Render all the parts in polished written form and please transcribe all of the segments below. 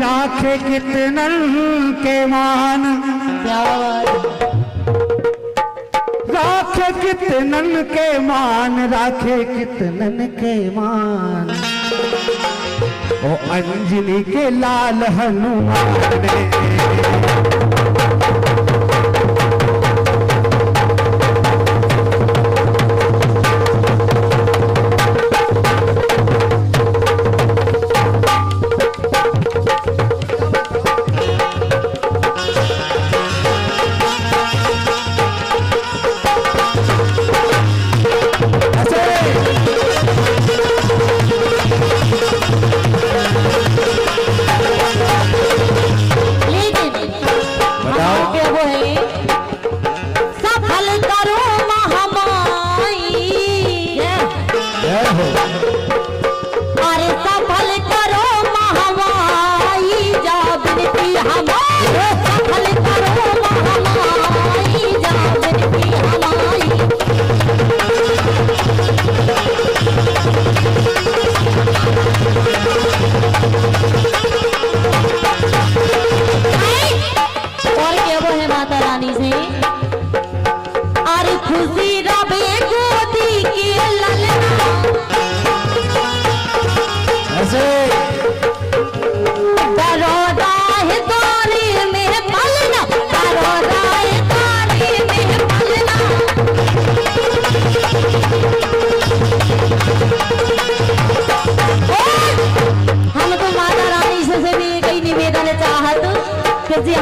राखे कितनन के मान, राखे कितनन के मान, राखे कितनन के मान। ओ अंजनी के लाल हनुमान ने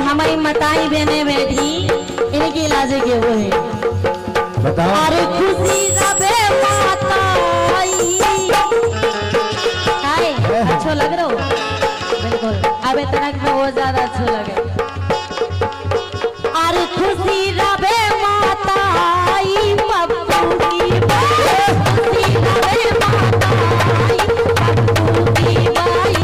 हमारी मताई बहने बैठी इनके इलाज के वो है बताओ। अरे खुशी रबे माताई हाय अच्छा लग रहा हो बिल्कुल अब इतना कि बहुत ज्यादा अच्छा लगे। अरे खुशी रबे माताई पप्पू की खुशी रबे माताई पप्पू की बाई।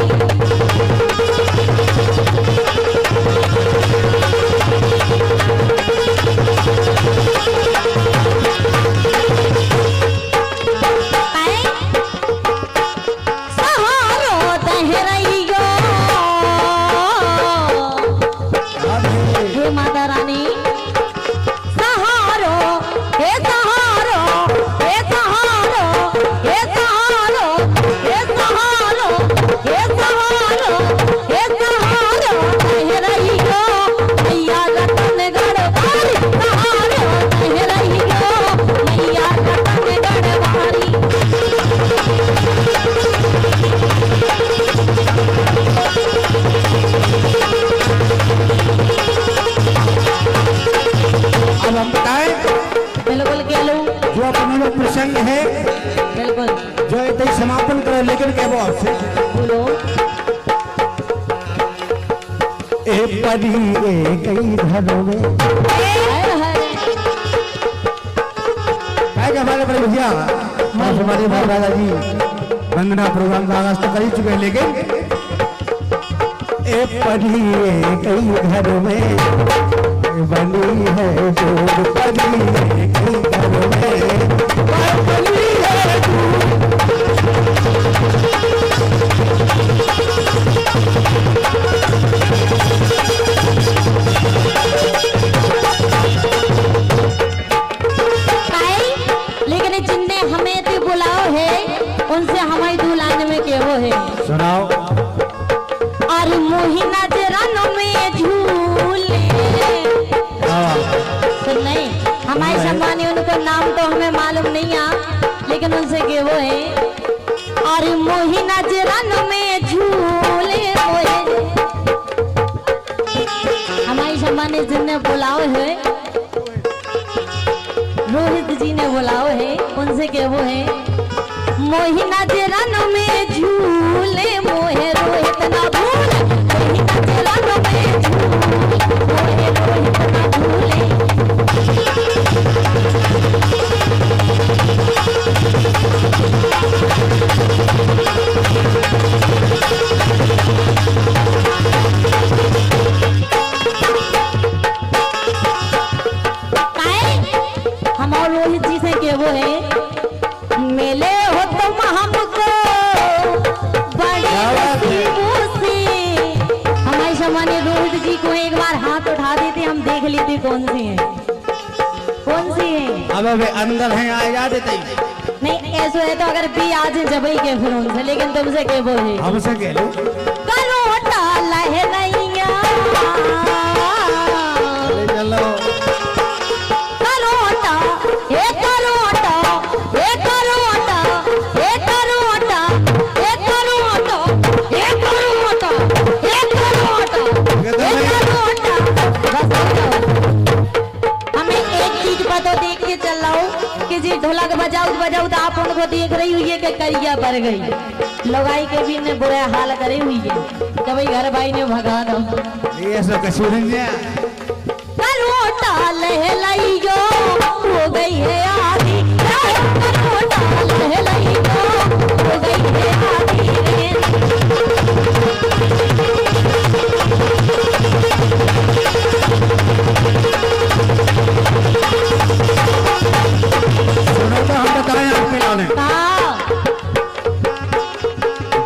प्रसंग है बिल्कुल जो इतने समापन करे लेकिन क्या बात से बोलो। ए परी ए कई घरों में क्या हमारे बड़े भैया और हमारे भाई दादाजी वंदना प्रोग्राम का आगाज तो कर ही चुके हैं लेकिन ए परी ए कई घरों में बनी है जो परी ए कई घरों में बनी है लेकिन जिनने हमें तो बुलाओ है उनसे हमारी दुलान में के वो है सुनाओ। और मोहिना जरन में झूले सुन नहीं हमारे सम्मानी उनका नाम तो हमें मालूम नहीं आ लेकिन उनसे के वो है। और मोहिना जरन में झूले हमारी सम्मानी जिनने बुलाओ है रोहित जी ने बुलाओ है उनसे के वो है। मोहिना जरन में झूले मोहे रोहित ना भूले मोहिना जरन में झूले मोहे रोहित ना भूले। हम और रोहित जी से के वो है मेले हो तुम हमको बड़े नसीबों से अच्छा माने रोहित जी को एक बार हाथ उठा देते हम देख लेते कौन से हैं, कौन सी है। अब अबे अंदर हैं आ जा देते नहीं ऐसा है तो अगर भी आज जबई के फिर उनसे, लेकिन तुमसे के वो है हमसे कह लो करोटा लहे नैया चलो करोटा ए करोटा ए करोटा ए करोटा ए करोटा ए करोटा ए करोटा ए करोटा। बस हमें एक चीज बतो देख के चल रहा कि जी ढोलक बजाऊ बजाऊ तो आप उनको देख रही हुई है कि करिया बढ़ गई लगाई के भी ने बुरा हाल करे हुई है कि भाई घर भाई ने भगा दो ये सब कसूर है करोटा लहलाइयो हो गई है आधी करोटा लहलाइयो हो गई है आधी सुनो तो हम बताएं आपके लाने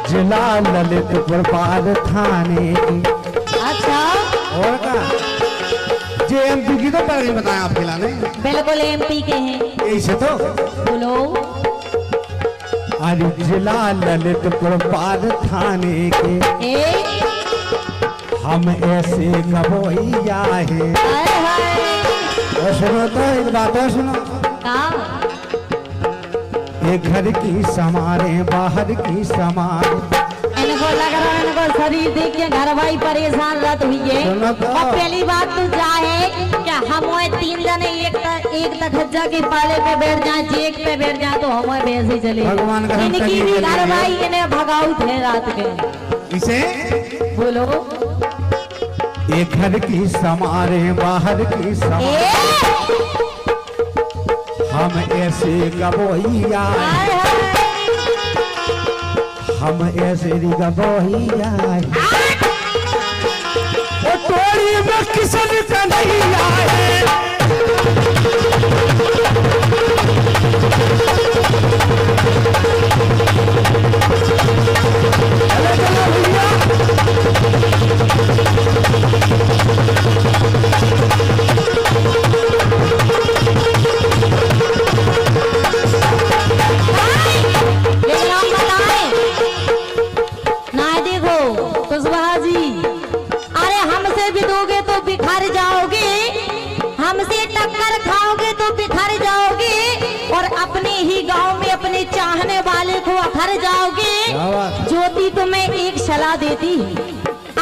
जिला ललितपुर पाल थाने की। अच्छा और का जेएमपी की तो पहले बताया आपके लाने बिल्कुल एमपी के हैं ऐसे तो बोलो। अरे जिला ललितपुर पाल थाने के ए हम ऐसे कबोइया है। हाय हाय और सुनो तो एक बात और सुनो का ये घर की समारे बाहर की समारे इनको लग रहा है इनको शरीर देख के घर भाई परेशान रहत हुई है। सुनो तो। और पहली बात तो क्या है क्या हम तीन जने एक तखज्जा के पाले पे बैठ जाए जेक पे बैठ जाए तो हम वैसे चले भगवान का हम इनकी कहीं भी चले घर गए। भाई इन्हें भगाऊ थे रात के इसे बोलो। ये घर की समारे बाहर की समारे ए हम ऐसे गबोइया हाय हाय हम ऐसे गबोइया ओ तोरी में किसन कन्हैया है। चलो चलो भैया लेकिन हम बताएं ना देखो कुशवाहा जी अरे हमसे भी दोगे तो बिखर जाओगे, हमसे टक्कर खाओगे तो बिखर जाओगे और अपने ही गांव में अपने चाहने वाले को अखर जाओगे। क्या बात? ज्योति तुम्हें एक सलाह देती है,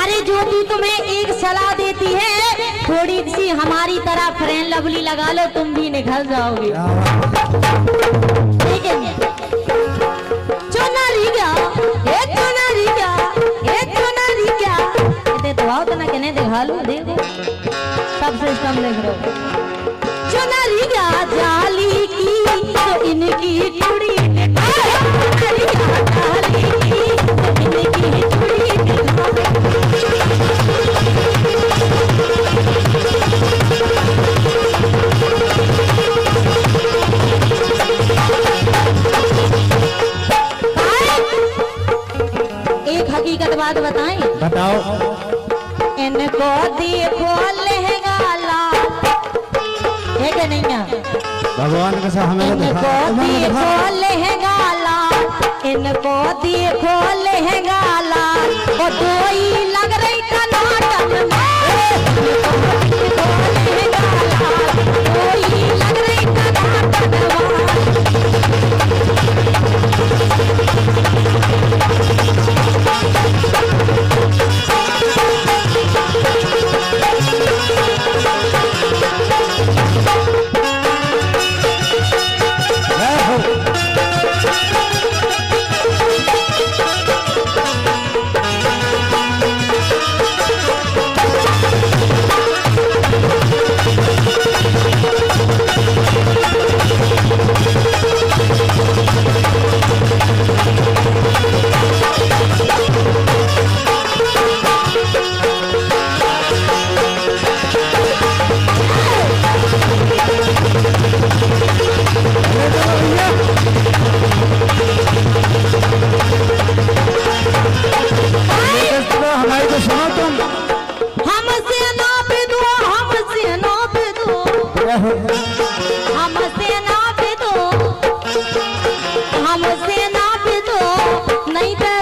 अरे ज्योति तुम्हें एक सलाह देती है थोड़ी सी हमारी तरह फ्रेंड लवली लगा लो तुम भी निकल जाओगे। ठीक है चुनारी क्या ए चुनारी क्या ए चुनारी क्या कहते तो आओ तो ना कहने दिखा लो देखो सब सिस्टम देख लो। चुनारी क्या जाली की तो इनकी टुड़ी चुनारी क्या जाली की तो इनकी टुड़ी एक हकीकत बात बताएं बताओ इनको देखो लहंगा लाल है कि नहीं है? भगवान का सा हमें इनको देखो लहंगा लाल इनको देखो लहंगा लाल वो दो ही लग रही टनाटन में इनको देखो लहंगा लाल दो ही लग रही टनाटन में। हमसे ना भी दो, हमसे ना भी दो, नहीं तो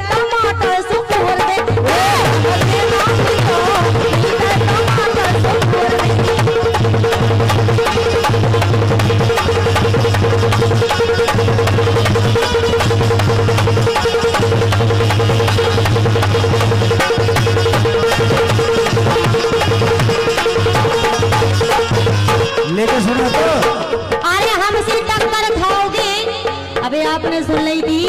टमाटर से फोड़ दे। हमसे ना भी दो, नहीं तो टमाटर से फोड़ दे। लेके सुनो तो। अरे हमसे टक्कर खाओगे, अबे आपने सुन ली थी,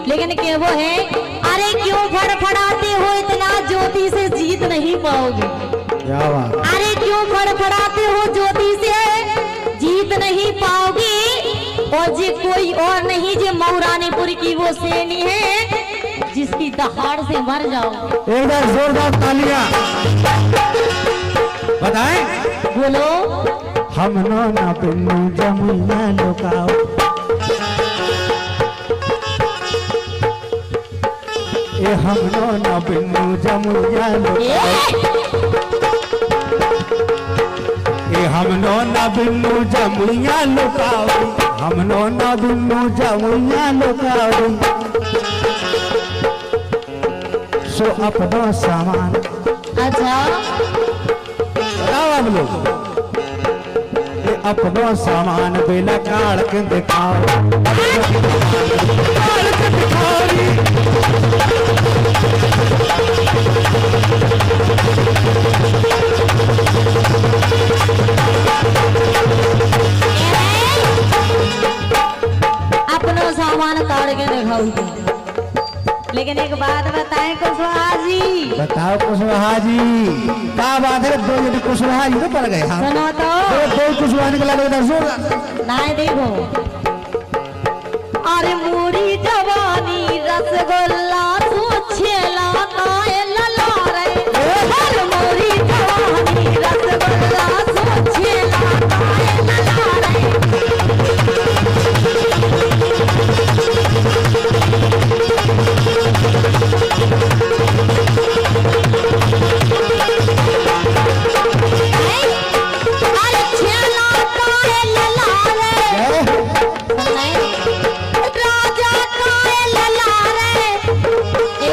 लेकिन क्या वो है, अरे क्यों फड़फड़ाते हो इतना, ज्योति से जीत नहीं पाओगे। क्या बात। अरे क्यों फड़फड़ाते हो, ज्योति से जीत नहीं पाओगे। और जी कोई और नहीं, जो मऊरानीपुर की वो सेनी है जिसकी दहाड़ से मर जाओ। एक बार जोरदार तालियां बताएं। बोलो। हम नो ना पिन्नू जमुना लुकाओ, ए हम नो ना पिन्नू जमुना लुकाओ, ए हम नो ना पिन्नू जमुना लुकाओ, हम नो ना पिन्नू जमुना लुकाओ। सो अपना सामान अच्छा बताओ आप लोग, अपनो सामान बेला काढ़ के दिखाओ, काढ़ के दिखाओ। अपनो सामान काढ़ के दिखाओ। लेकिन एक बात बताएं कुशवाहा जी। बताओ कुशवाहा जी, क्या बात है, दो यदि कुशवाहा जी तो पड़ गए। हाँ सुनो तो, दो कुशवाहा निकला तो दर्शो नहीं देखो। अरे मूरी जवानी रसगुल्ला तू छेला काए लला रे। अरे मूरी जवानी रसगुल्ला तू छेला काए लला रे। अरे छेला काए लला रे। राजा काए लला रे। ए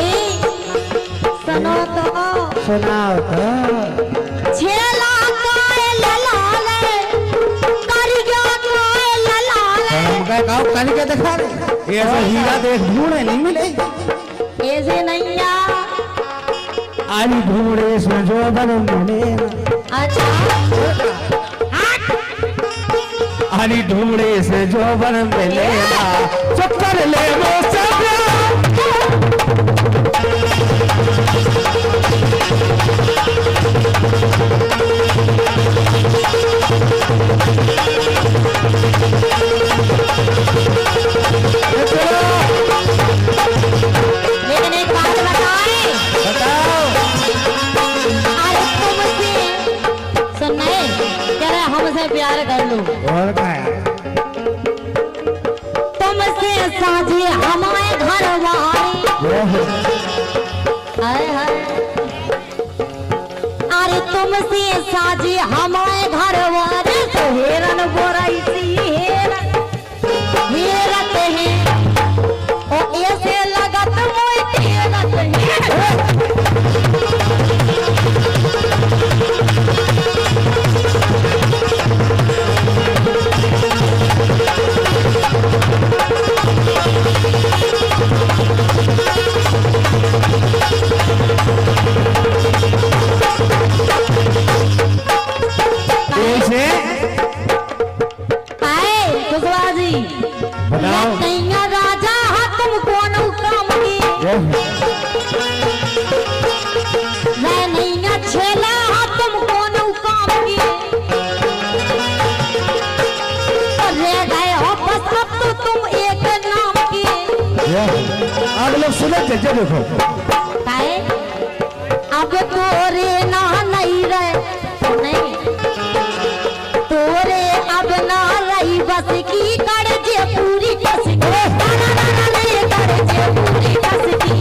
सुनो तो, सुनाओ तो। छेला काए लला रे, करिया काए लला रे। हम क्या कहो कल के दिखा रहे, ऐसा हीरा देख ढूंढे नहीं मिले, ऐसे नहीं यार। आली ढूंढे इसमें जो बन मिले, अच्छा आली ढूंढे से जो बन मिले, चक्कर ले वो सब। लेकिन एक बात बताएं। बताओ। अरे तुमसे सुनने, कह रहे हमसे प्यार कर लो। और क्या है? तुमसे साझे हमारे घर वाले। हाय हाय। अरे तुमसे साझे हमारे घर वाले, तो हेरन बोराई सी हेरन हेरत है, और ऐसे लगत मोई हेरत है। बताओ। नैया राजा हा तुम कौन काम की, नैया छेला हा तुम कौन काम की, रह गए हो बस अब तो तुम एक नाम की। आप लोग सुने थे देखो, अब तोरे ना नहीं रहे, नहीं तोरे अब ना रही बस की, कर जे पूरी कस की, ना ना ना ना नहीं कर जे पूरी कस की।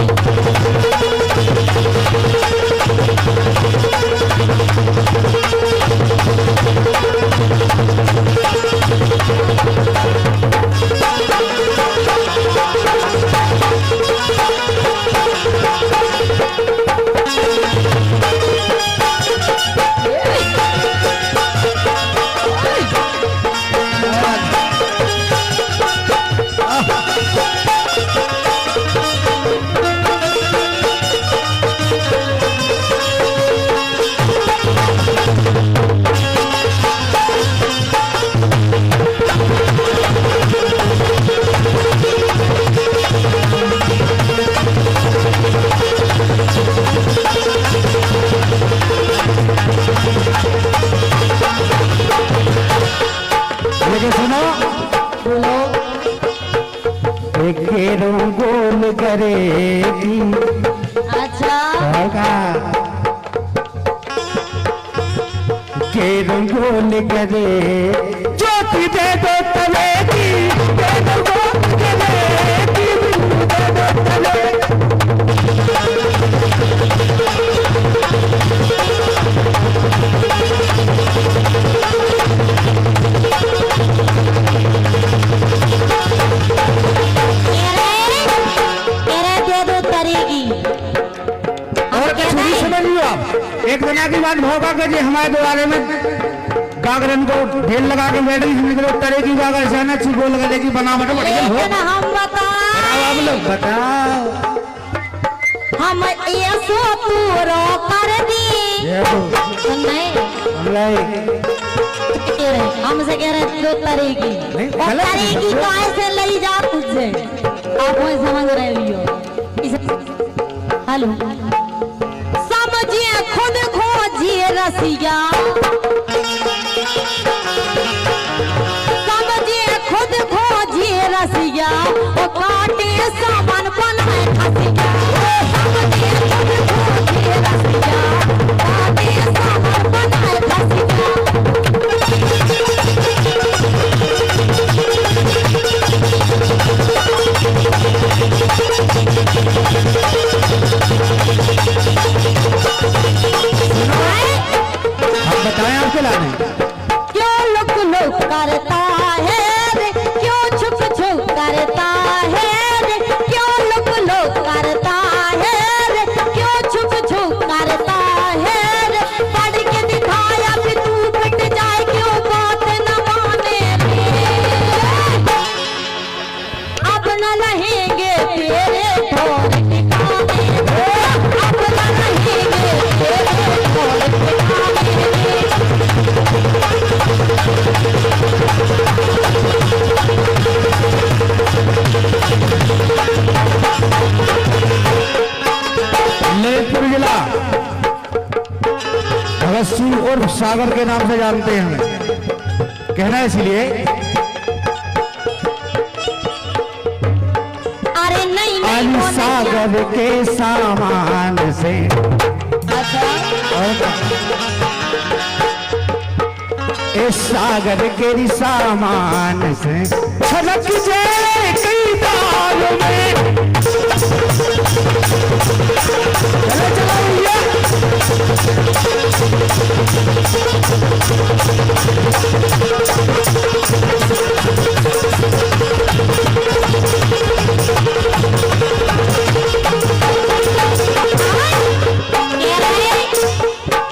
रंगोल करेगी। अच्छा होगा के रंगोल करे ज्योति दे दो तलेगी, के रंगोल करेगी, दे दो तलेगी। एक जना की बात भोगा के जी हमारे द्वारे में गागरन को ढेल लगा के बैठ गई, हमने कहा तरह की गागर से ना चुप बोल गए कि बनावट बढ़ गई हो। हम बताओ आप लोग बताओ हम ये सो पूरा कर दी नहीं हमसे कह रहे दो तरीकी और तरीकी तो ऐसे ले जा तुझसे आप वही समझ रहे हो। हेलो समझिए खुद खोजिए रसिया, समझिए खुद खोजिए रसिया वो काटे सामान बनाए खसिया। समझिए खुद खोजिए रसिया काटे सामान बनाए खसिया। हम बताएं आपके लाने क्यों लुक लुक करता है रे, क्यों छुप छुप करता है रे, क्यों लुक लुक करता है रे, क्यों छुप छुप करता है रे। पढ़ के दिखाया भी तू पिट जाए क्यों बात न माने रे। अब न रहेंगे तेरे ठोर ठिकाने रे, अब न रहेंगे तेरे ठोर ठिकाने रे। लेपुर जिला भगत सिंह और सागर के नाम से जानते हैं हमें, कहना है इसलिए अरे नहीं अली नहीं सागर के सामान से। अच्छा और क्या? इस सागर के सामान से छलक जाए कई दाल में। चलो चलो भैया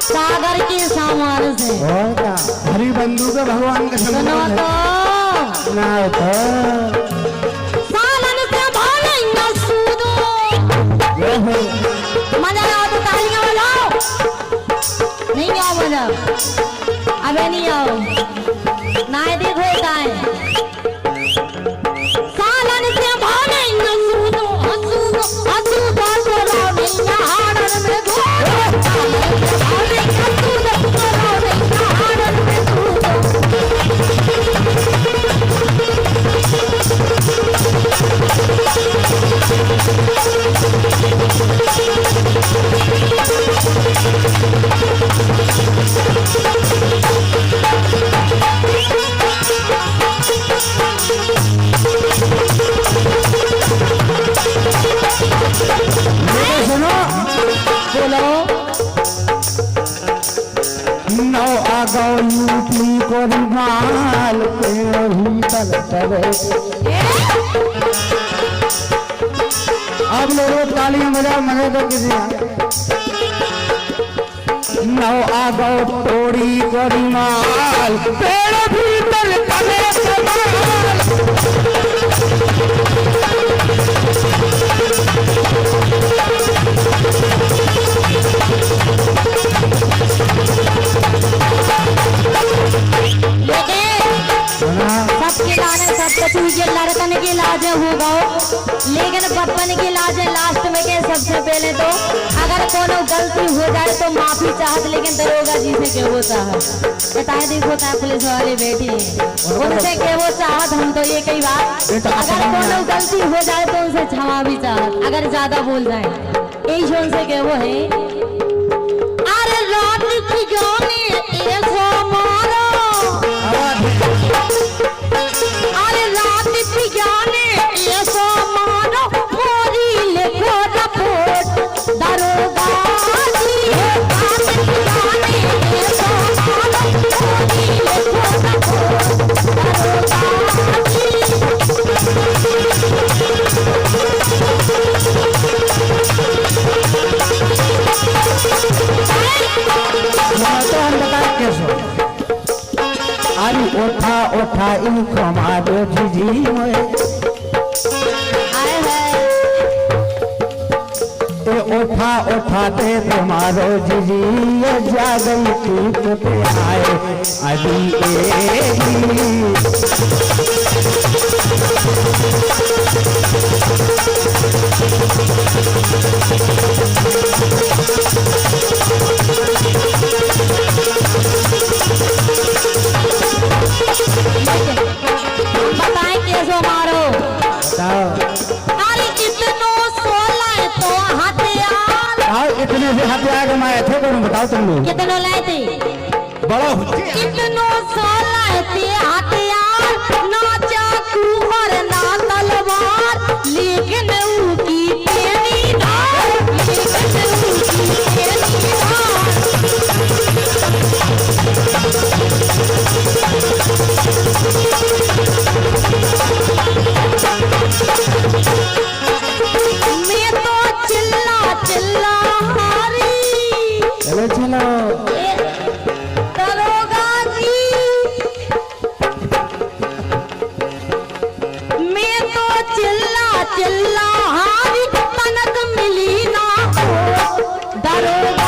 सागर के सामान से और क्या? हरी बंदूक है भगवान का सुनो सम्मान तो है। ना तो सालन से भाले न सूदो। ये हो मजा आओ तो तालियां बजाओ। नहीं आओ मजा अबे नहीं आओ ना देखो है सालन से भाले न सूदो हसूदो हसूदो बोलो नहीं ना हाडन में घोड़ो। सालन से भाले न सूदो बोलो नहीं ना हाडन में घोड़ो। सुनो बोलो नौ आगो यूपी को रुमाल पे भीतर चले। अब लोग तालियां बजा मजे तो किसी नौ आगो तोड़ी को रुमाल पेड़ भीतर चले सबके लाने सबके चूजे लड़कन की लाजे हो गो, लेकिन बचपन की लाजे लास्ट में के सबसे पहले तो अगर कोनो गलती हो जाए तो माफी चाहत, लेकिन दरोगा जी से के वो चाहत बताए। देखो ता पुलिस वाले बैठी हैं, उनसे के वो चाहत हम तो ये कई बात, अगर कोनो गलती हो जाए तो उनसे क्षमा भी चाहत, अगर ज्यादा बोल जाए यही से उनसे के वो है। अरे रात की जाने ऐसा मारो, अरे रात की जाने ऐसा मारो, मोरी लिखो रपोर्ट दरोगा जी। रात की जाने ऐसा मारो, मोरी लिखो रपोर्ट दरोगा जी। तो हम बताए कैसे अरे ओठा ओठा इनको मारो जी मोए आए है ए ओठा ओठा ते तुम्हारो जी ये जागई की तो आए अभी बताए कैसो मारो। बताओ अरे इतनो सोलह तो हथियार, आओ इतने से हथियार कमाए थे कौन बताओ तुम लोग कितनो लाए थे? बड़ा होते इतनो सोलह थे हथियार, ना चाकू और ना तलवार, लेकिन उनकी तेरी धार, लेकिन उनकी तेरी धार। मैं तो चिल्ला चिल्ला हारी, चलो चलो दरोगा जी। मैं तो चिल्ला चिल्ला हारी, तनक मिली ना हो दरोगा